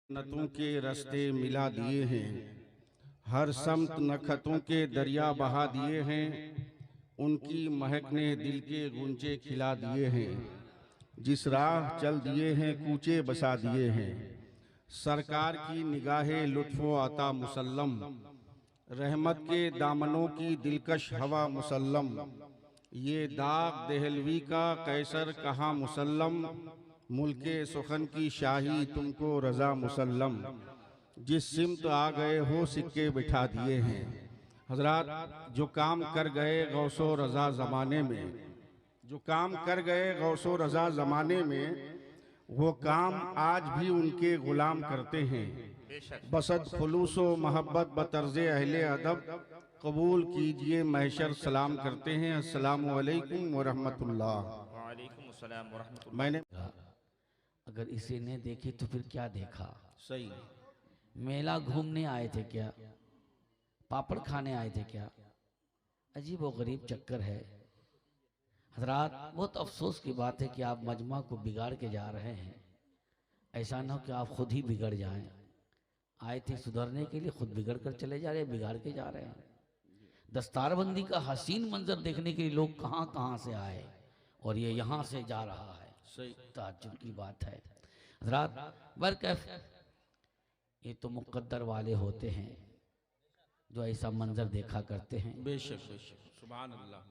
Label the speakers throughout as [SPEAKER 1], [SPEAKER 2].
[SPEAKER 1] जन्नतों के रास्ते मिला दिए हैं, हर समत नखतों के दरिया बहा दिए हैं, उनकी महक ने दिल के गुंजे खिला दिए हैं। जिस राह चल दिए हैं कूचे बसा दिए हैं, सरकार की निगाहे लुत्फ़ो आता मुसल्लम, रहमत के दामनों की दिलकश हवा मुसल्लम। ये दाग देहलवी का कैसर कहाँ मुसल्लम, मुल्के सुखन की शाही तुमको रजा मुसल्लम। जिस सिमत आ गए हो सिक्के बिठा दिए हैं। हजरात, जो काम कर गए गौसो रजा ज़माने में, जो काम कर गए गौसो रजा ज़माने में, वो काम आज भी उनके गुलाम करते हैं। बसद खुलूसो मोहब्बत बतर्ज अहले अदब, कबूल कीजिए महशर सलाम करते हैं। अस्सलामु अलैकुम व रहमतुल्लाह।
[SPEAKER 2] वालेकुम अस्सलाम व रहमतुल्लाह।
[SPEAKER 1] मैंने
[SPEAKER 3] अगर इसे ने देखी तो फिर क्या देखा?
[SPEAKER 1] सही
[SPEAKER 3] मेला घूमने आए थे क्या? पापड़ खाने आए थे क्या? अजीब व गरीब चक्कर है हजरात। बहुत अफसोस की बात है कि आप मजमा को बिगाड़ के जा रहे हैं। ऐसा ना हो कि आप खुद ही बिगड़ जाएं। आए थे सुधरने के लिए, खुद बिगड़ कर चले जा रहे हैं, बिगाड़ के जा रहे हैं। दस्तारबंदी का हसीन मंजर देखने के लिए लोग कहाँ कहाँ से आए और ये यहाँ से जा रहा है।
[SPEAKER 1] सही
[SPEAKER 3] ताज्जुब की बात है हजरात। बरकैफ ये तो मुकद्दर वाले होते हैं जो ऐसा मंजर देखा करते हैं।
[SPEAKER 1] बेशक बेशक, सुभान अल्लाह।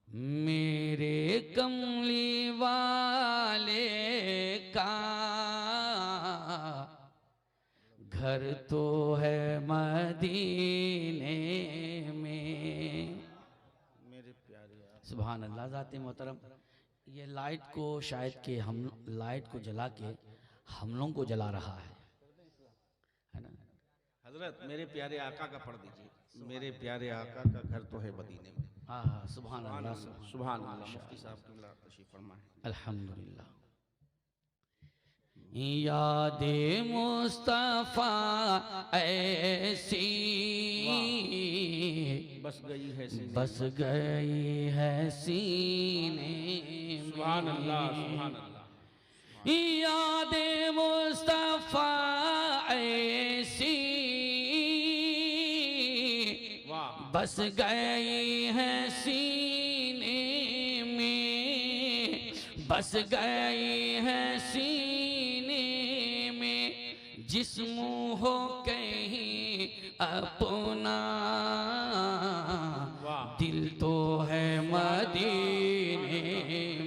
[SPEAKER 3] मेरे कमली वाले का घर तो है मदीने में।
[SPEAKER 1] मेरे प्यारे
[SPEAKER 3] सुभान अल्लाह। ज़ाते मोहतरम, ये लाइट को शायद के हम लाइट को जला के हम लोगों को जला रहा है ना।
[SPEAKER 1] हजरत, मेरे प्यारे आका का पढ़ दीजिए। मेरे प्यारे आका का घर तो है मदीने में।
[SPEAKER 3] हाँ हाँ, सुभान अल्लाह
[SPEAKER 1] सुभान अल्लाह। मुफ्ती साहब की तशरीफ फरमाएं।
[SPEAKER 3] अल्हम्दुलिल्लाह। यादे मुस्तफा ऐसी
[SPEAKER 1] बस गई है सीने,
[SPEAKER 3] बस गई है सीने में।
[SPEAKER 1] सुभान अल्लाह सुभान अल्लाह।
[SPEAKER 3] यादे मुस्तफा ऐसी
[SPEAKER 1] वाह,
[SPEAKER 3] बस गई है सीने में, बस गई है सीने में। जिस्म हो कहीं अपना, दिल तो है मदीने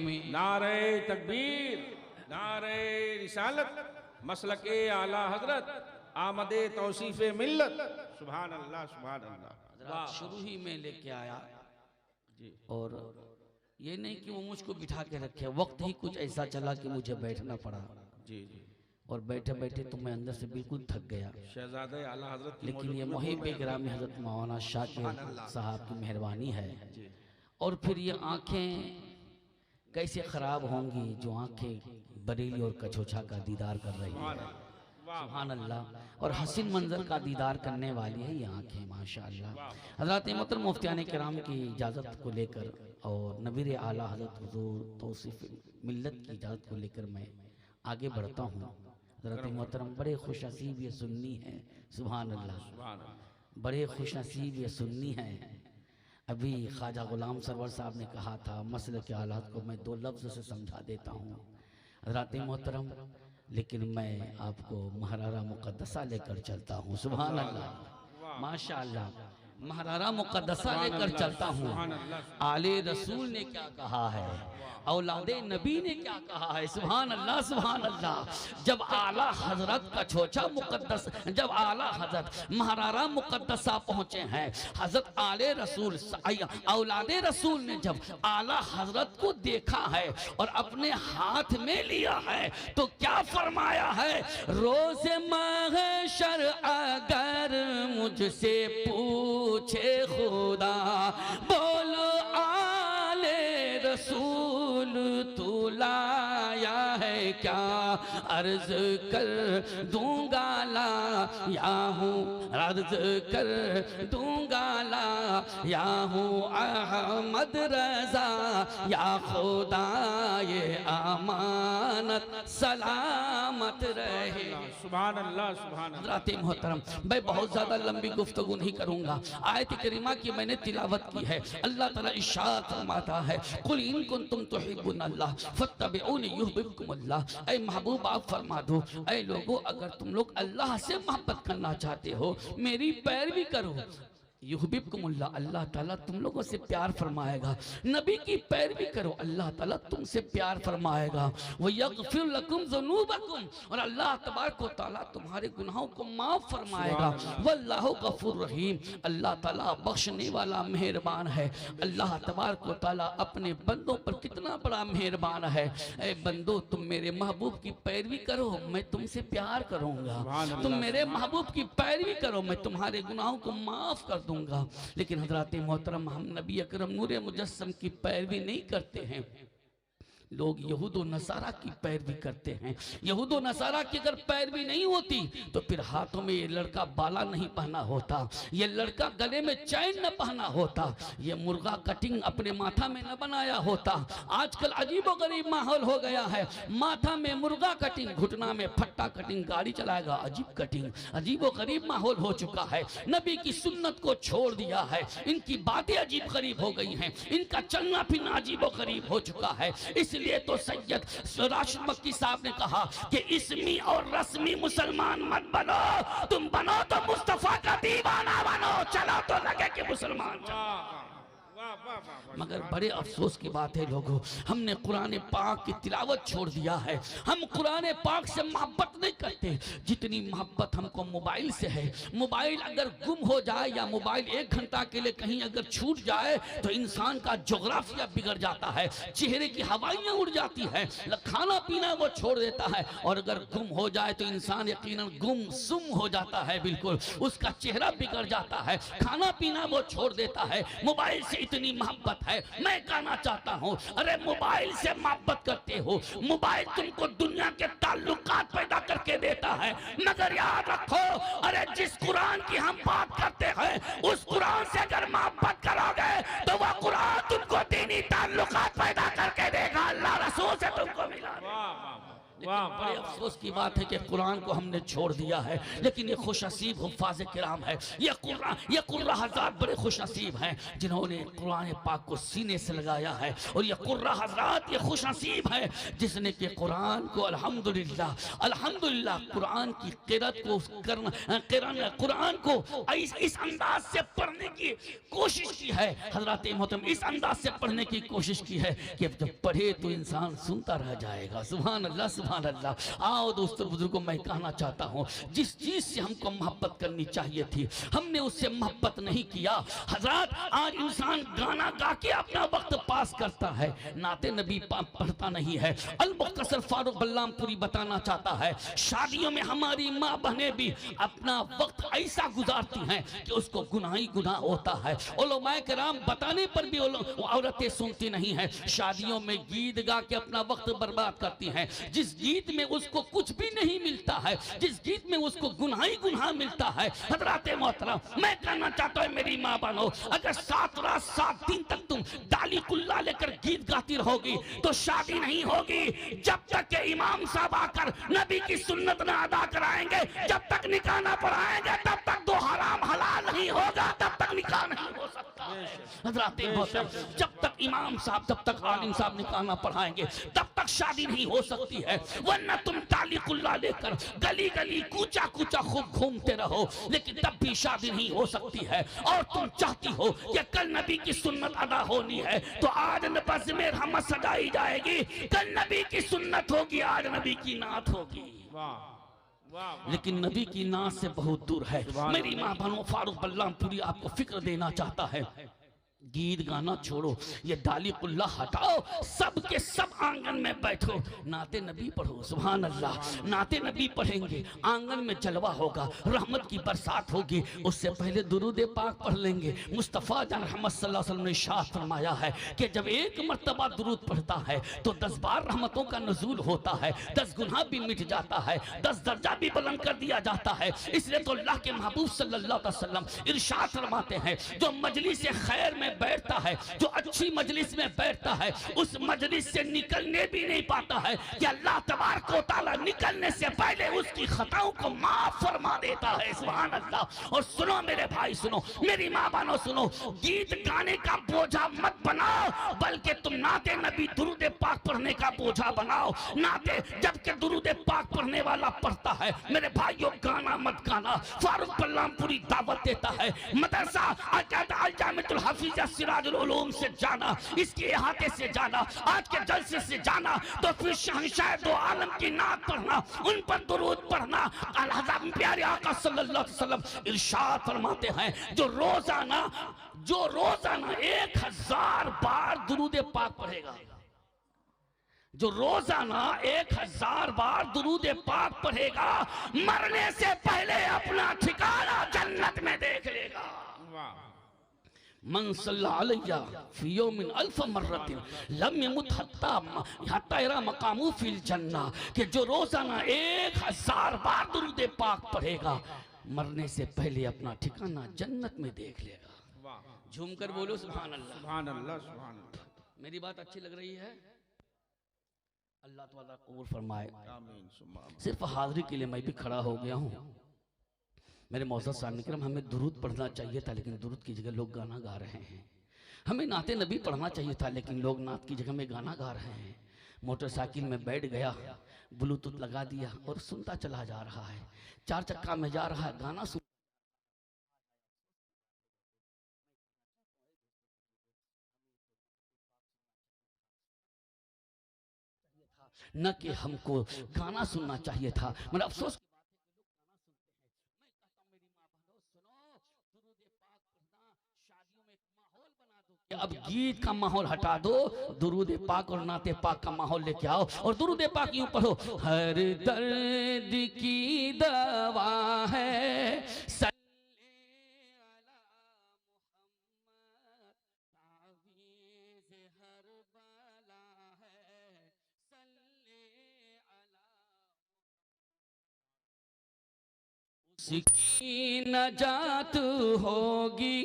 [SPEAKER 3] में।
[SPEAKER 1] नारे तकबीर, नारे रिसालत, मसलके आला हजरत, आमदे तौसीफे मिल्लत। सुभान अल्लाह सुभान अल्लाह।
[SPEAKER 3] शुरू ही में लेके आया
[SPEAKER 1] जी।
[SPEAKER 3] और ये नहीं कि वो मुझको बिठा के रखे, वक्त ही कुछ ऐसा चला कि मुझे बैठना पड़ा।
[SPEAKER 1] जी जी।
[SPEAKER 3] और बैठे बैठे तो मैं अंदर से बिल्कुल थक गया।
[SPEAKER 1] शहजादे आला हजरत की
[SPEAKER 3] लेकिन ये
[SPEAKER 1] मौजूदगी में
[SPEAKER 3] मुहिब ग्रामी हजरत मौलाना शाकिर साहब की मेहरबानी है। और फिर ये आंखें कैसे खराब होंगी जो आंखें बरेली और कछोछा का दीदार कर रही है। सुभान अल्लाह। और हसीन मंजर का दीदार करने वाली है ये आंखें, माशाअल्लाह। हज़रत मोहतरम मुफ्तियान किराम की इजाज़त को लेकर और नबीर आला हज़रत हुज़ूर तौसीफ़ मिल्लत की इजाज़त को लेकर मैं आगे बढ़ता हूँ। हज़रत मोहतरम बड़े खुश नसीब ये सुन्नी है। सुभान अल्लाह। बड़े खुश नसीब ये सुन्नी है। अभी ख्वाजा गुलाम सरवर साहब ने कहा था, मसले के हालात को मैं दो लफ्ज़ से समझा देता हूँ हज़रत मोहतरम, लेकिन मैं आपको महरारा मुक़द्दसा लेकर चलता हूँ। सुभान अल्लाह, माशाअल्लाह। महरारा मुक़द्दसा लेकर चलता हूँ। आले रसूल ने क्या कहा है, औलादे नबी ने क्या कहा है। सुभान अल्लाह सुभान अल्लाह। जब आला हजरत का छोचा मुकद्दस, जब आला हजरत महरारा मुकद्दसा पहुंचे हैं, हजरत आले रसूल औलादे रसूल ने जब आला हजरत को देखा है और अपने हाथ में लिया है तो क्या फरमाया है। रोज़ महशर अगर मुझसे पूछे खुदा, बोलो आले रसूल तू लाया है क्या, अर्ज कर दूंगा लाया हूँ, अर्ज कर दूंगा लाया हूँ अहमद रजा या खुदा ये अमान अमानत सलामत रहे।
[SPEAKER 1] सुभान अल्लाह सुभान अल्लाह।
[SPEAKER 3] हज़रात मोहतरम, मैं बहुत ज़्यादा लंबी गुफ्तगू नहीं करूँगा। आयत करीमा की मैंने तिलावत की है। अल्लाह ताला इरशाद फरमाता है, कुल इन कुंतुम तुहिब्बुनल्लाह फत्तबिऊनी युहब्बुकुमुल्लाह। ऐ महबूब आप फरमा दो, ऐ लोगों अगर तुम लोग अल्लाह से मोहब्बत करना चाहते हो मेरी पैरवी करो, युहब्बुकुमुल्लाह, अल्लाह ताला तुम लोगों से प्यार फरमाएगा। नबी की पैरवी करो, अल्लाह ताला तुमसे प्यार फरमाएगा। व यगफिर लकुम ज़ुनूबकुम, और अल्लाह तबारक व तआला तुम्हारे गुनाहों को माफ फरमाएगा। वल्लाहु गफूर रहीम, अल्लाह ताला बख्शने वाला मेहरबान है। अल्लाह तबारक व तआला अपने बंदों पर कितना बड़ा मेहरबान है। ऐ बंदो तुम मेरे महबूब की पैरवी करो, मैं तुमसे प्यार करूंगा। तुम मेरे महबूब की पैरवी करो, मैं तुम्हारे गुनाहों को माफ कर दूंगा। लेकिन हजरात मोहतरम, हम नबी अकरम नूरे मुजस्सम की पैरवी नहीं करते हैं, लोग यहूद व नसारा की पैरवी करते हैं। यहूद व नसारा की अगर पैरवी नहीं होती तो फिर हाथों में ये लड़का बाला नहीं पहना होता, ये लड़का गले में चैन न पहना होता, ये मुर्गा कटिंग अपने माथा में न बनाया होता। आजकल अजीबो गरीब माहौल हो गया है, माथा में मुर्गा कटिंग, घुटना में फट्टा कटिंग, गाड़ी चलाएगा अजीब कटिंग, अजीबो गरीब माहौल हो चुका है। नबी की सुन्नत को छोड़ दिया है, इनकी बातें अजीब गरीब हो गई हैं, इनका चलना फिरना अजीबो गरीब हो चुका है। इसलिए तो सैयद राशिद मक्की साहब ने कहा कि इसमी और रस्मी मुसलमान मत बनो, तुम बनो तो मुस्तफा का दीवाना बनो, चलो तो लगे कि मुसलमान। मगर बड़े अफसोस की बात है लोगों, हमने कुरान पाक की तिलावत छोड़ दिया है। हम कुरान पाक से मोहब्बत नहीं करते जितनी मोहब्बत हमको मोबाइल से है। मोबाइल अगर गुम हो जाए या मोबाइल 1 घंटा के लिए कहीं अगर छूट जाए तो इंसान का जोग्राफिया बिगड़ जाता है, चेहरे की हवाइयाँ उड़ जाती है, खाना पीना वो छोड़ देता है, और अगर गुम हो जाए तो इंसान यकीनन गुमसुम हो जाता है, बिल्कुल उसका चेहरा बिगड़ जाता है, खाना पीना वो छोड़ देता है। मोबाइल से इतनी मोहब्बत है, मैं कहना चाहता हूँ, अरे मोबाइल से मोहब्बत करते हो, मोबाइल तुमको दुनिया के ताल्लुकात पैदा करके देता है, मगर याद रखो, अरे जिस कुरान की हम बात करते हैं उस कुरान से अगर मोहब्बत करोगे तो वह कुरान तुमको दीनी ताल्लुकात पैदा करके देगा, अल्लाह रसूल से तुमको मिला। लेकिन बड़े अफसोस की बात है कि कुरान को हमने छोड़ दिया है। लेकिन ये खुशनसीब हुफ़ाज़ किराम है, ये कुर्रा हज़रात बड़े खुशनसीब हैं जिन्होंने कुरान पाक को सीने से लगाया है, और ये कुर्रा हज़रात ये खुशनसीब है जिसने कि कुरान को अल्हम्दुलिल्लाह कुरान की क़िरात को कुरान को इस अंदाज से पढ़ने की कोशिश की है। हज़रात मोहतरम, इस अंदाज से पढ़ने की कोशिश की है कि जब पढ़े तो इंसान सुनता रह जाएगा। सुभान अल्लाह सुभान अल्लाह। आओ दोस्तों बुजुर्गों, मैं कहना चाहता हूँ, जिस चीज से हमको मोहब्बत करनी चाहिए थी हमने उससे मोहब्बत नहीं किया। हजरत आज इंसान गाना गा के अपना वक्त पास करता है, नाते नबी पढ़ता नहीं है। अल मुख्तसर फारूक बल्लामपुरी बताना चाहता है, शादियों में हमारी माँ बहनें भी अपना वक्त ऐसा गुजारती हैं कि उसको गुनाह ही गुनाह होता है। उलमाए किराम बताने पर भी औरतें सुनती नहीं है, शादियों में गीत गा के अपना वक्त बर्बाद करती हैं। जिस गीत में उसको कुछ भी नहीं मिलता है, जिस गीत में उसको गुनाह ही गुनाह मिलता है। हज़रात मोहतरम, मैं कहना चाहता हूँ मेरी माँ बनो, अगर 7 रात 7 दिन तक तुम डाली कुल्ला लेकर गीत गाती रहोगी तो शादी नहीं होगी। जब तक के इमाम साहब आकर नबी की सुन्नत न अदा कराएंगे, जब तक निकाह न पढ़ाएंगे, तब तक दो हराम हलाल नहीं होगा, तब तक निकाह नहीं हो सकता। हज़रात मोहतरम, जब तक इमाम साहब, जब तक आलिम साहब निकाह न पढ़ाएंगे तब तक शादी नहीं हो सकती है। वरना तुम ताली कुल्ला लेकर गली गली कूचा कूचा खूब घूमते रहो, लेकिन तब भी शादी नहीं हो सकती है। और तुम चाहती हो कि कल नबी की सुन्नत अदा होनी है तो आज बज़ में रहमत सजाई जाएगी, कल नबी की सुन्नत होगी, आज नबी की नात होगी। लेकिन नबी की नात से बहुत दूर है। मेरी माँ बनो, फारूक बल्लामपुरी आपको फिक्र देना चाहता है, गीत गाना छोड़ो, ये डाली कुल्ला हटाओ, सब के सब आंगन में बैठो, नाते नबी पढ़ो। सुभान अल्लाह, नाते नबी पढ़ेंगे, आंगन में जलवा होगा, रहमत की बरसात होगी। उससे पहले दुरूद पाक पढ़ लेंगे। मुस्तफ़ा जान रहमत सल्लल्लाहु अलैहि वसल्लम ने इरशाद फरमाया है कि जब एक मर्तबा दुरूद पढ़ता है तो 10 बार रहमतों का नुज़ूल होता है, 10 गुनाह भी मिट जाता है, 10 दर्जा भी बुलंद कर दिया जाता है। इसलिए तो अल्लाह के महबूब सल्लल्लाहु अलैहि वसल्लम इरशाद फरमाते हैं, जो मजलिस खैर में में बैठता है, जो अच्छी मजलिस में बैठता है, उस मजलिस से निकलने भी नहीं पाता है कि अल्लाह तबारक व तआला निकलने से पहले उसकी खताओं को माफ फरमा देता है। सुभान अल्लाह। और सुनो मेरे भाई, सुनो मेरी माँ बहनों, सुनो, गीत गाने का बोझा मत बनाओ, बल्कि तुम नाते नबी दुरूद पाक पढ़ने का बोझा बनाओ। नाते जबकि दुरूद पाक पढ़ने वाला पढ़ता है, मेरे भाइयों गाना मत गाना। फारूक बल्लामपुरी दावत देता है, मदरसा अल जामिअतुल हफीज़ा सिराजुल उलूम से जाना, इसके इहाते से जाना, आज के जलसे से जाना, तो फिर शहंशाह दो आलम की नात पढ़ना, उन पर दुरूद पढ़ना। हज़रत प्यारे आका सल्लल्लाहु अलैहि वसल्लम इरशाद फरमाते हैं, जो रोजाना 1000 बार दुरूद पाक पढ़ेगा, जो रोजाना 1000 बार दुरूद पाक पढ़ेगा, मरने से पहले अपना ठिकाना जन्नत में देख लेगा। मन सल्ला अलैया फी यौमिन अल्फ मर्रतिन लम यमुत हत्ता यरा मकामु फिल जन्ना, कि जो रोजाना 1000 बार दुरूद पाक पढ़ेगा, मरने से पहले अपना ठिकाना जन्नत में देख लेगा। झूम कर बोलो सुभान अल्लाह।
[SPEAKER 1] सुभान अल्लाह, सुभान अल्लाह।
[SPEAKER 3] मेरी बात अच्छी लग रही है? अल्लाह ताला कबूल फरमाए।
[SPEAKER 1] आमीन।
[SPEAKER 3] सिर्फ हाजिरी के लिए मैं भी खड़ा हो गया हूँ। मेरे मौजूद सामने करम, हमें दुरूद पढ़ना चाहिए था, लेकिन दुरूद की जगह लोग गाना गा रहे हैं। हमें नाते नबी पढ़ना चाहिए था, लेकिन लोग नात की जगह में गाना गा रहे हैं। मोटरसाइकिल में बैठ गया, ब्लूटूथ लगा दिया और सुनता चला जा रहा है। 4 चक्का में जा रहा है, गाना सुन। न कि हमको गाना सुनना चाहिए था। मतलब अफसोस अब गीत का माहौल हटा दो, दुरूद पाक और नाते पाक का माहौल लेके आओ और दुरूद पाक यूं पढ़ो, हर दर्द की दवा है उसकी नजात होगी,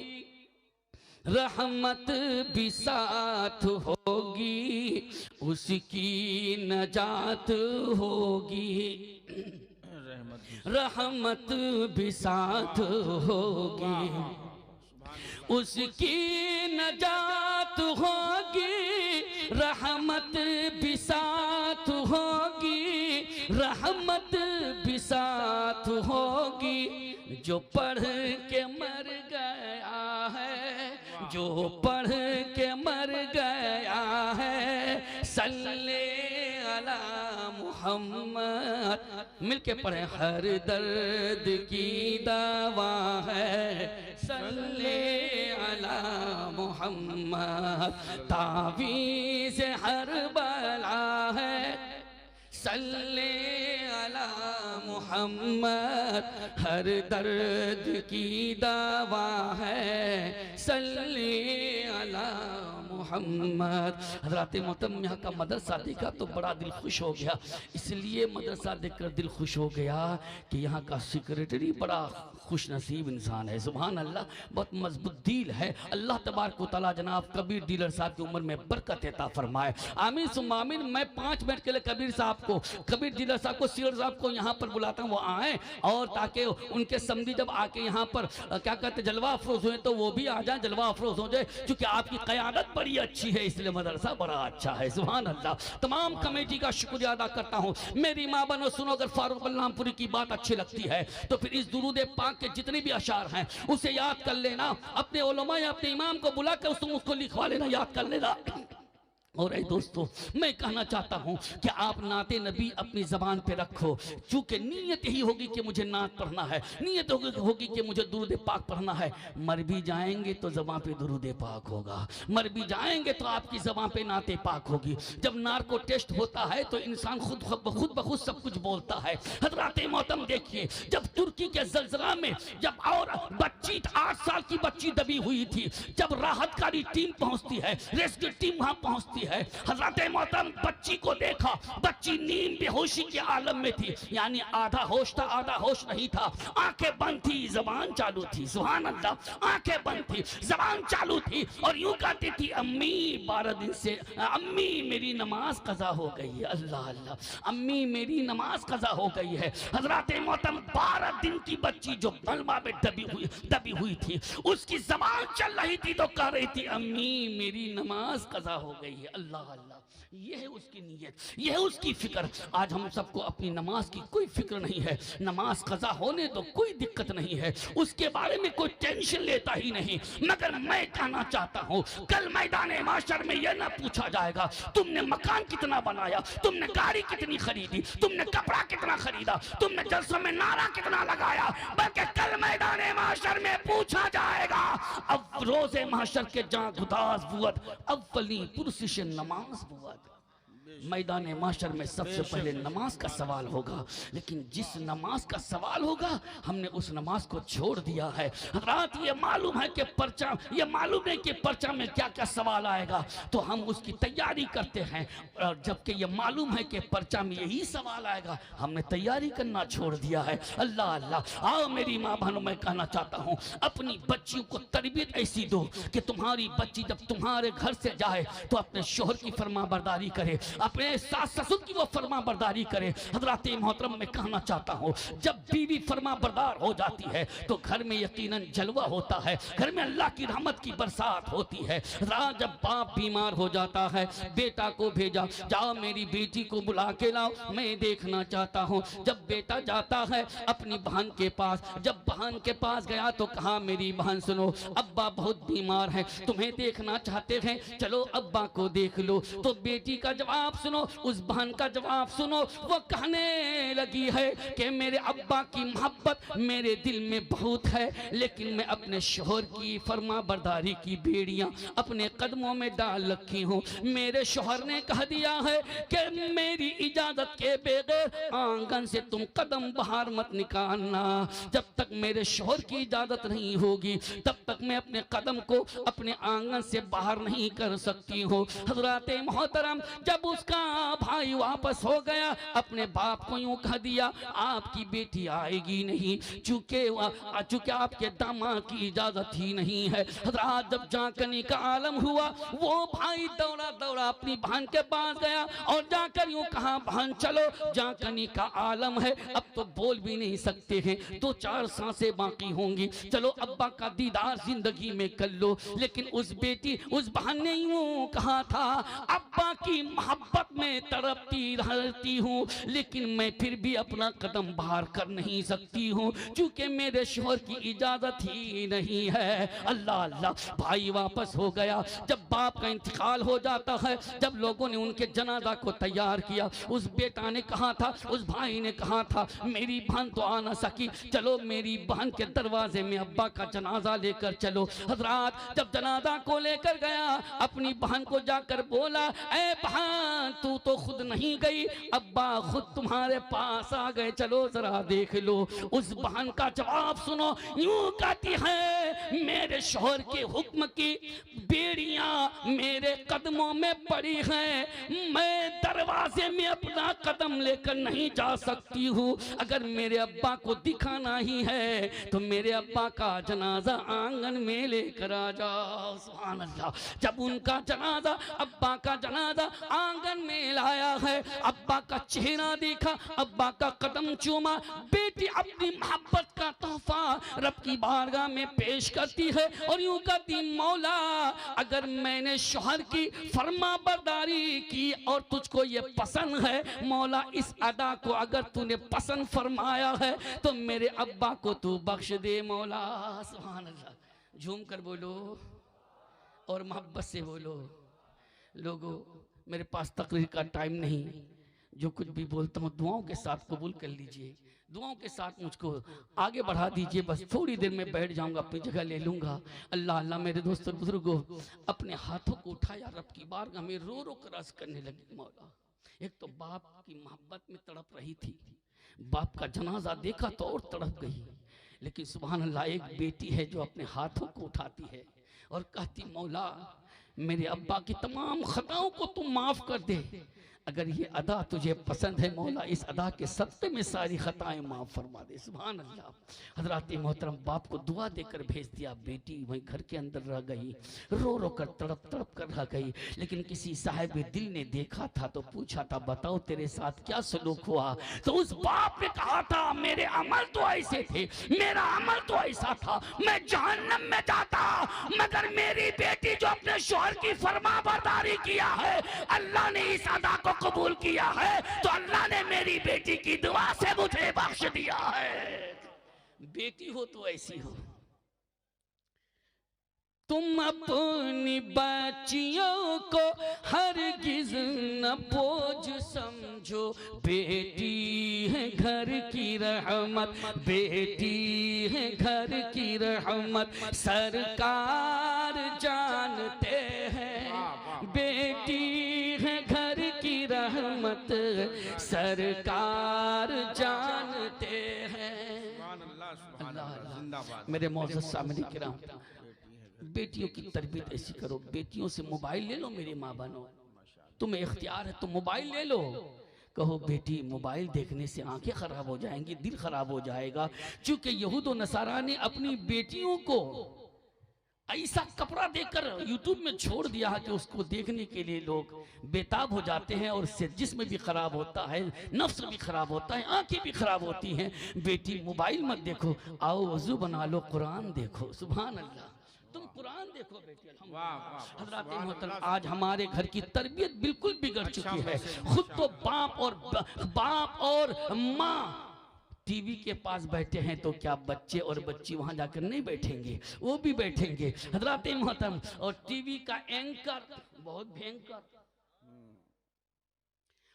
[SPEAKER 3] रहमत भी साथ होगी, उसकी नजात होगी, रहमत भी साथ होगी, उसकी नजात होगी, रहमत भी साथ होगी, रहमत भी साथ होगी। जो पढ़ के मर गया है, जो पढ़ के मर गया है, सल्ले अला मोहम्मद। मिलके पढ़े, हर दर्द की दवा है, सल्ले अला मोहम्मद। तावीज़ हर बला है, सल्ले अला मोहम्मद। हर दर्द की दवा है, सल्ले अला मोहम्मद। हज़रात मोहतरम, यहाँ का मदरसा देखा तो बड़ा दिल खुश हो गया। इसलिए मदरसा देखकर दिल खुश हो गया कि यहाँ का सेक्रेटरी बड़ा खुश नसीब इंसान है। सुभान अल्लाह, बहुत मजबूत दिल है। अल्लाह तबारक व तआला जनाब कबीर डीलर साहब की उम्र में बरकत अता फरमाए। आमीन सुम्मा आमीन। मैं 5 मिनट के लिए कबीर साहब को, कबीर डीलर साहब को, सीर साहब को यहाँ पर बुलाता हूँ, वो आए और ताकि उनके समधी जब आके यहाँ पर क्या कहते जलवा अफरोज हुए तो वो भी आ जाए, जलवा अफरोज हो जाए। क्योंकि आपकी क़यादत बड़ी अच्छी है, इसलिए मदरसा बड़ा अच्छा है। सुभान अल्लाह। तमाम कमेटी का शुक्रिया अदा करता हूँ। मेरी माँ बनो, सुनो, अगर फारूक बल्लामपुरी की बात अच्छी लगती है तो फिर इस दुरूद पाक के जितने भी अशार हैं उसे याद कर लेना, अपने उलमा या अपने इमाम को बुलाकर उसको लिखवा लेना, याद कर लेना। और ऐ दोस्तों, मैं कहना चाहता हूँ कि आप नाते नबी अपनी ज़बान पे रखो, चूँकि नीयत यही होगी कि मुझे नात पढ़ना है, नीयत होगी कि मुझे दुरूद पाक पढ़ना है। मर भी जाएंगे तो ज़बान पे दुरूद पाक होगा, मर भी जाएंगे तो आपकी ज़बान पे नाते पाक होगी। जब नार्को टेस्ट होता है तो इंसान खुद ब खुद सब कुछ बोलता है। हज़रात मोहतरम देखिए, जब तुर्की के ज़लज़ला में जब और बच्ची 8 साल की बच्ची दबी हुई थी, जब राहतकारी टीम पहुँचती है, रेस्क्यू टीम वहाँ पहुँचती है। हजरत मोहतरम बच्ची को देखा, बच्ची नींद बेहोशी के आलम में थी, यानी आधा होश था आधा होश नहीं था। आंखें बंद थी, जबान चालू थी। सुभान अल्लाह, आंखें बंद थी, जबान चालू थी और यूं कहती थी, अम्मी 12 दिन से, अम्मी मेरी नमाज कज़ा हो गई है। अल्लाह अल्लाह, अम्मी मेरी नमाज कज़ा हो गई है। हजरत मोहतरम 12 दिन की बच्ची जो मलबा में दबी हुई थी, उसकी जबान चल रही थी तो कह रही थी, अम्मी मेरी नमाज कज़ा हो गई है। अल्लाह अल्लाह, यह है उसकी नीयत, यह है उसकी फिक्र। आज हम सबको अपनी नमाज की कोई फिक्र नहीं है। नमाज कज़ा होने तो कोई दिक्कत नहीं है, उसके बारे में कोई टेंशन लेता ही नहीं। मगर मैं कहना चाहता हूँ, कल मैदान माशर में यह ना पूछा जाएगा तुमने मकान कितना बनाया, तुमने गाड़ी कितनी खरीदी, तुमने कपड़ा कितना खरीदा, तुमने जलसों में नारा कितना लगाया, बल्कि कल मैदान माशर में पूछा जाएगा। अब रोज़े माशर के जहाँ गुदास बुअत अव्वली पुरसिश नमाज बुअत, मैदान माशर में सबसे पहले नमाज का सवाल होगा। लेकिन जिस नमाज का सवाल होगा, हमने उस नमाज को छोड़ दिया है। रात ये मालूम है कि पर्चा, ये मालूम है कि पर्चा में क्या क्या सवाल आएगा, तो हम उसकी तैयारी करते हैं। और जबकि ये मालूम है कि पर्चा में यही सवाल आएगा, हमने तैयारी करना छोड़ दिया है। अल्लाह अल्लाह, आओ मेरी माँ बहनों, मैं कहना चाहता हूँ, अपनी बच्चियों को तरबियत ऐसी दो कि तुम्हारी बच्ची जब तुम्हारे घर से जाए तो अपने शोहर की फरमा बरदारी करे, अपने सास ससुर की वो फरमा बरदारी करे। हजरत मोहतरम में कहना चाहता हूँ, जब बीवी फरमा बरदार हो जाती है तो घर में यकीनन जलवा होता है, घर में अल्लाह की रहमत की बरसात होती है। रात जब बाप बीमार हो जाता है, बेटा को भेजा, जाओ मेरी बेटी को बुला के लाओ, मैं देखना चाहता हूँ। जब बेटा जाता है अपनी बहन के पास, जब बहन के पास गया तो कहा, मेरी बहन सुनो, अब्बा बहुत बीमार है, तुम्हें देखना चाहते हैं, चलो अब्बा को देख लो। तो बेटी का जवाब सुनो, उस बहन का जवाब सुनो, वो कहने लगी है कि मेरे अब्बा की मोहब्बत मेरे दिल में बहुत है, लेकिन मैं अपने शोहर की फरमा बरदारी की बेड़ियां अपने कदमों में डाल रखी हूँ। मेरे शोहर ने कह दिया है कि मेरी इजाजत के बगैर आंगन से तुम कदम बाहर मत निकालना। जब तक मेरे शोहर की इजाजत नहीं होगी, तब तक मैं अपने कदम को अपने आंगन से बाहर नहीं कर सकती हूँ। हजरत मोहतरम, जब उसका भाई वापस हो गया, अपने बाप को यूं कह दिया, आपकी बेटी आएगी नहीं, चूंकि आपके दामाद की इजाजत ही नहीं है। हजरत जब जाकनी का आलम हुआ, वो भाई दौड़ा दौड़ा अपनी बहन के पास गया और जाकर यूं कहा, बहन चलो, जाकनी का आलम है, अब तो बोल भी नहीं सकते हैं, 2-4 सांसें बाकी होंगी, चलो अब्बा का दीदार जिंदगी में कर लो। लेकिन उस बहन ने यूं कहा था, अब्बा की मोहब्बत में तड़पती रहती हूँ, लेकिन मैं फिर भी अपना कदम बाहर कर नहीं सकती हूँ, क्योंकि मेरे शोहर की इजाजत ही नहीं है। अल्लाह अल्लाह, भाई वापस हो गया। जब बाप का इंतकाल हो जाता है, जब लोगों ने उनके जनाजा को तैयार किया, उस बेटा ने कहा था, उस भाई ने कहा था, मेरी बहन तो आ ना सकी, चलो मेरी बहन के दरवाजे में अब्बा का जनाजा लेकर चलो। हजरात जब जनाजा को लेकर गया, अपनी बहन को जाकर बोला, ऐ बहन तू तो खुद नहीं गई, अब्बा खुद तुम्हारे पास आ गए, चलो जरा देख लो। उस बहन का जवाब सुनो, यूं कहती है, मेरे शोहर के हुक्म की बेड़ियां मेरे कदमों में पड़ी हैं, मैं दरवाजे में अपना कदम लेकर नहीं जा सकती हूँ। अगर मेरे अब्बा को दिखाना ही है तो मेरे अब्बा का जनाजा आंगन में लेकर आ जाओ। सुभान अल्लाह। जब उनका जनाजा, अब्बा का जनाजा आंगन में लाया है, अब्बा का चेहरा देखा, अब्बा का कदम चूमा, बेटी अपनी मोहब्बत का तोहफा रब की बारगाह में पेश करती है और यूं कहती, मौला अगर मैंने शोहर की फरमा बरदारी की और तुझको ये पसंद है, मौला इस अदा को अगर तूने पसंद फरमाया है तो मेरे अब्बा को तू बख्श दे मौला। सुभान अल्लाह। झूम कर बोलो और मोहब्बत से बोलो। लोगों, मेरे पास तकरीर का टाइम नहीं, जो कुछ भी बोलता हूँ दुआओं के साथ कबूल कर लीजिए, दुआओं के साथ मुझको आगे बढ़ा दीजिए। बस थोड़ी देर में बैठ जाऊंगा, अपनी जगह ले लूंगा। अल्लाह अल्लाह, मेरे दोस्तों बुजुर्गों, अपने हाथों को उठाया, रब की बारगाह में रो रो कर अर्ज करने लगी, मौला एक तो बाप की मोहब्बत में तड़प रही थी, बाप का जनाजा देखा तो और तड़प गई, लेकिन सुभान अल्लाह एक बेटी है जो अपने हाथों को उठाती है और कहती, मौला मेरे अब्बा की तमाम खताओं को तुम माफ कर दे। अगर ये अदा तुझे पसंद है मौला, इस अदा के सत्ते में सारी खताएं माफ फरमा दे। सुभान अल्लाह। हजरत मोहतरम बाप को दुआ देकर भेज दिया। बेटी वहीं घर के अंदर रह गई, रो रो कर तड़प तड़प कर रह गई। लेकिन किसी साहिब दिल ने देखा था तो पूछा था, बताओ तेरे साथ क्या सलूक हुआ? तो उस बाप ने कहा था, मेरे अमल तो ऐसे थे, मेरा अमल तो ऐसा था, मैं जहन्नम में जाता, मगर मेरी बेटी जो अपने शौहर की फरमाबरदारी किया है, अल्लाह ने इस अदा को कबूल किया है, तो अल्लाह ने मेरी बेटी की दुआ से मुझे बख्श दिया है। बेटी हो तो ऐसी हो। तुम अपनी बच्चियों को हरगिज न बोझ समझो, बेटी है घर की रहमत, बेटी है घर की रहमत, सरकार जानते हैं, बेटी है घर की रहमत, सरकार जानते हैं। अल्लाह। मेरे मौजूद सामने किराम, बेटियों की तरबियत ऐसी करो। बेटियों से मोबाइल ले लो मेरे माँ बनो, तुम्हें इख्तियार है तो मोबाइल ले लो। कहो बेटी मोबाइल देखने से आंखें खराब हो जाएंगी, दिल खराब हो जाएगा। चूंकि यहूद और नसारा ने अपनी बेटियों को ऐसा कपड़ा देकर यूट्यूब में छोड़ दिया है कि उसको देखने के लिए लोग बेताब हो जाते हैं, और इससे जिस्म भी खराब होता है, नफ्स भी खराब होता है, आंखें भी खराब होती हैं। बेटी मोबाइल मत देखो, आओ वजू बना लो, कुरान देखो। सुभान अल्लाह। तुम कुरान देखो बेटी। हज़रात मोहतरम, आज हमारे घर की तरबियत बिल्कुल बिगड़ चुकी है। खुद तो बाप और माँ टीवी के पास बैठे हैं, तो क्या बच्चे और बच्ची वहां जाकर नहीं बैठेंगे? वो भी बैठेंगे। हज़रात मोहतरम, और टीवी का एंकर बहुत भयंकर,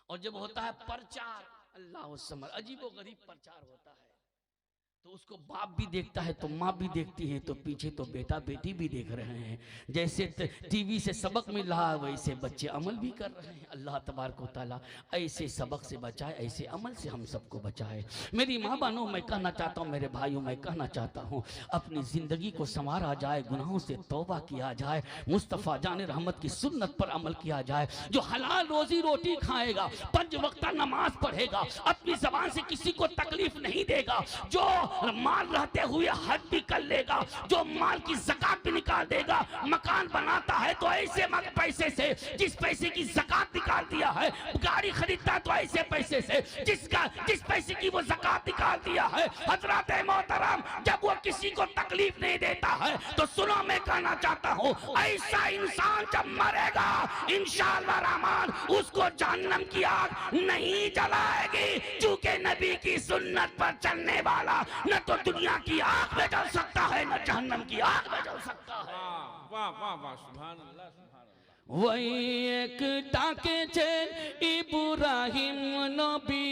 [SPEAKER 3] और जब होता है प्रचार, अल्लाह समझ, अजीबो गरीब प्रचार होता है, तो उसको बाप भी देखता है तो माँ भी देखती है, तो पीछे तो बेटा बेटी भी देख रहे हैं। जैसे टीवी से सबक मिल रहा है, वैसे बच्चे अमल भी कर रहे हैं। अल्लाह तबारक व तआला ऐसे सबक से बचाए, ऐसे अमल से हम सबको बचाए। मेरी माँ बहनों, मैं कहना चाहता हूँ, मेरे भाइयों, मैं कहना चाहता हूँ, अपनी ज़िंदगी को संवारा जाए, गुनाहों से तौबा किया जाए, मुस्तफ़ा जान रहमत की सुन्नत पर अमल किया जाए। जो हलाल रोजी रोटी खाएगा, 5 वक्त नमाज पढ़ेगा, अपनी ज़बान से किसी को तकलीफ नहीं देगा, जो माल रहते हुए हज भी कर लेगा, जो माल की ज़कात भी निकाल देगा, मकान बनाता है तो ऐसे पैसे से जिस पैसे की ज़कात निकाल दिया है, गाड़ी खरीदता है तो ऐसे पैसे से जिस पैसे की वो ज़कात निकाल दिया है। हज़रात मोहतरम, जब वो किसी को तकलीफ नहीं देता है, तो सुनो, मैं कहना चाहता हूँ, ऐसा इंसान जब मरेगा, इंशाअल्लाह रहमान उसको जहन्नम की आग नहीं जलाएगी, क्योंकि नबी की सुन्नत पर चलने वाला न तो दुनिया की आग में जल सकता है, न जहन्नम की आग में जल सकता है।
[SPEAKER 1] वाह वाह वाह, सुभान अल्लाह, सुभान अल्लाह।
[SPEAKER 3] वही एक टाके चेन इब्राहिम नबी,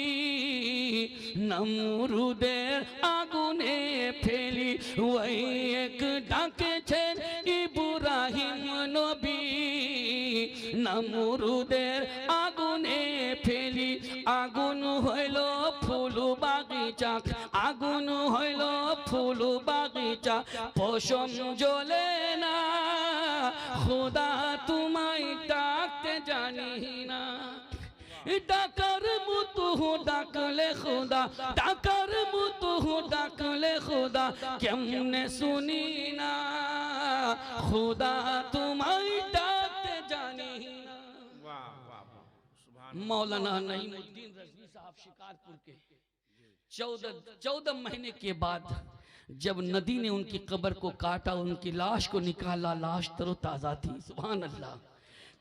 [SPEAKER 3] नमरूदेर आगुने फेली, वही एक टाके चेन इब्राहिम नबी, नमरूदेर आगुने फेली, আগুন হইল ফুল বাগিচা, আগুন হইল ফুল বাগিচা, পশম জ্বলে না, খোদা তোমায় ডাকতে জানি না, ডাকার মতো ডাকলে খোদা, ডাকার মতো ডাকলে খোদা, কেমনে শুনি না, খোদা তোমায় ডাকতে জানি না। मौलाना नईमुद्दीन रज़वी साहब शिकारपुर के 14 महीने के बाद जब नदी ने उनकी कब्र को काटा, उनकी लाश को निकाला, लाश तरोताज़ा थी। सुभान अल्लाह।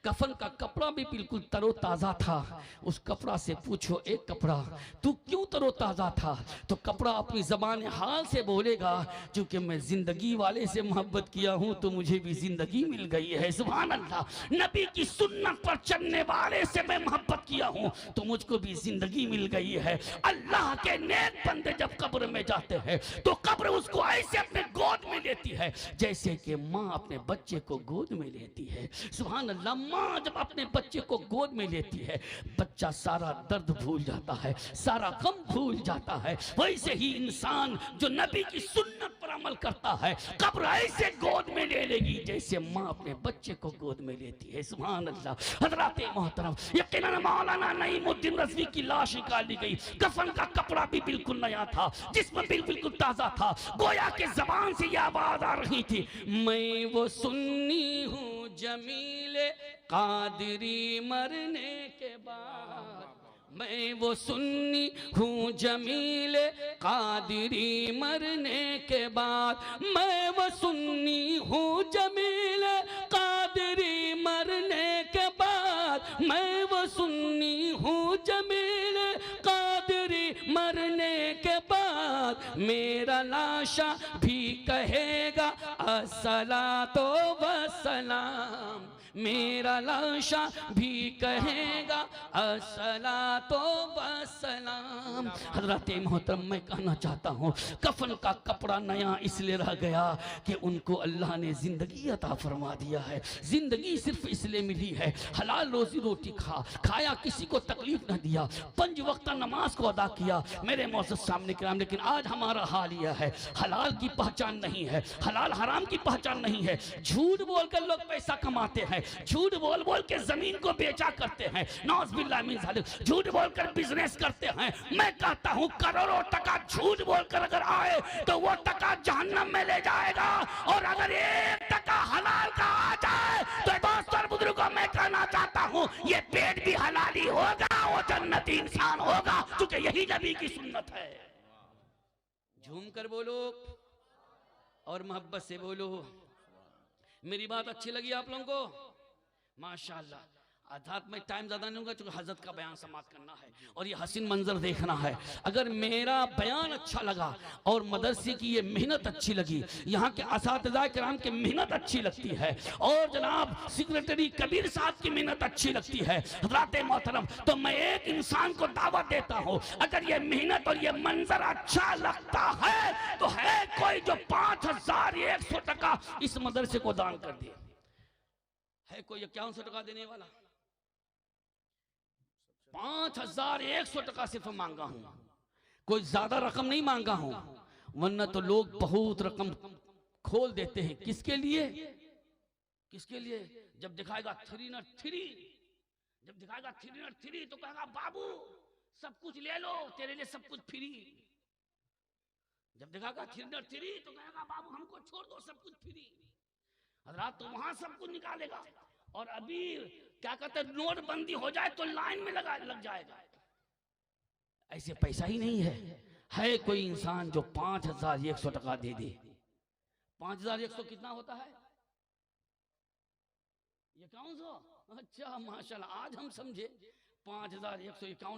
[SPEAKER 3] कफन का कपड़ा भी बिल्कुल तरोताज़ा था। उस कपड़ा से पूछो, एक कपड़ा तू क्यों तरोताज़ा था? तो कपड़ा अपनी ज़बान हाल से बोलेगा, क्योंकि मैं ज़िंदगी वाले से मोहब्बत किया हूँ तो मुझे भी ज़िंदगी मिल गई है। सुभान अल्लाह। नबी की सुन्नत पर चलने वाले से मैं मोहब्बत किया हूँ तो मुझको भी ज़िंदगी मिल गई है। अल्लाह के नेक बंदे जब कब्र में जाते हैं तो कब्र उसको ऐसे अपने गोद में लेती है जैसे कि माँ अपने बच्चे को गोद में लेती है। सुभान अल्लाह। माँ जब अपने बच्चे को गोद में लेती है, बच्चा सारा दर्द भूल जाता है, सारा गम भूल जाता है। वैसे ही इंसान जो नबी की सुन्नत पर अमल करता है, कब्र ऐसे गोद में ले लेगी जैसे माँ अपने बच्चे को गोद में लेती है। सुभान अल्लाह। हज़रात मोहतरम, यकीनन मौलाना नईमुद्दीन रज़वी की लाश निकाली गई, कफन का कपड़ा भी बिल्कुल नया था, जिस्म बिल्कुल ताज़ा था, गोया के ज़बान से यह आवाज़ आ रही थी, मैं वो सुन्नी हूँ जमीले कादरी मरने के बाद, मैं वो सुन्नी हूँ जमीले कादरी मरने के बाद, मैं वो सुन्नी हूँ जमीले कादरी मरने के बाद, मैं वो सुन्नी हूँ जमीले कादरी मरने के बाद, मेरा लाशा भी कहेगा अस्सलातो वस्सलाम, मेरा लाशा भी कहेगा अस्सलातो वस्सलाम। हज़रत मोहतरम, मैं कहना चाहता हूँ कफन का कपड़ा नया इसलिए रह गया कि उनको अल्लाह ने ज़िंदगी अता फरमा दिया है। ज़िंदगी सिर्फ इसलिए मिली है, हलाल रोज़ी रोटी खाया, किसी को तकलीफ न दिया, 5 वक्त नमाज को अदा किया। मेरे मौजूद सामने कराम, लेकिन आज हमारा हाल यह है, हलाल की पहचान नहीं है, हलाल हराम की पहचान नहीं है। झूठ बोलकर लोग पैसा कमाते हैं, झूठ बोल बोल के जमीन को बेचा करते हैं, नौज़ बिल्लाह मिन ज़ालिक, झूठ बोलकर बिजनेस करते हैं। मैं कहता हूँ करोड़ों टका झूठ बोलकर अगर आए तो वो टका जहन्नम में ले जाएगा, और अगर 1 टका हलाल का आ जाए तो दोस्तों और बुजुर्गों, मैं कहना चाहता हूँ ये पेट भी हलाली होगा, वो जन्नती इंसान होगा, क्योंकि यही नबी की सुन्नत है। झूम कर बोलो और मोहब्बत से बोलो। मेरी बात अच्छी लगी आप लोगों को? माशाअल्लाह। अर्थात मैं टाइम ज़्यादा नहीं होगा क्योंकि हज़रत का बयान समाप्त करना है और ये हसीन मंजर देखना है। अगर मेरा बयान अच्छा लगा और मदरसे की ये मेहनत अच्छी लगी, यहाँ के असातिज़ा किराम की मेहनत अच्छी लगती है, और जनाब सेक्रेटरी कबीर साहब की मेहनत अच्छी लगती है, हज़रात मोहतरम, तो मैं एक इंसान को दावत देता हूँ, अगर ये मेहनत और ये मंजर अच्छा लगता है तो है कोई जो 5100 टका इस मदरसे को दान कर दे? है कोई 5100 टका देने वाला? 5100 टका सिर्फ मांगा हूं, कोई ज्यादा रकम नहीं मांगा हूं, वरना तो लोग बहुत रकम खोल देते हैं। किसके लिए? किसके लिए? जब दिखाएगा 303, जब दिखाएगा 303 तो कहेगा बाबू सब कुछ ले लो, तेरे लिए सब कुछ फ्री। जब दिखाएगा 303 तो कहेगा बाबू हमको छोड़ दो, सब कुछ फ्री। हज़रात तो वहां सब कुछ निकालेगा, और अभी क्या कहते हैं, नोटबंदी हो जाए तो लाइन में लग जाएगा। ऐसे पैसा ही नहीं है। है कोई इंसान जो 5100 टका दे दे? 5100 कितना होता है? 5100? अच्छा माशाल्लाह, आज हम समझे 5151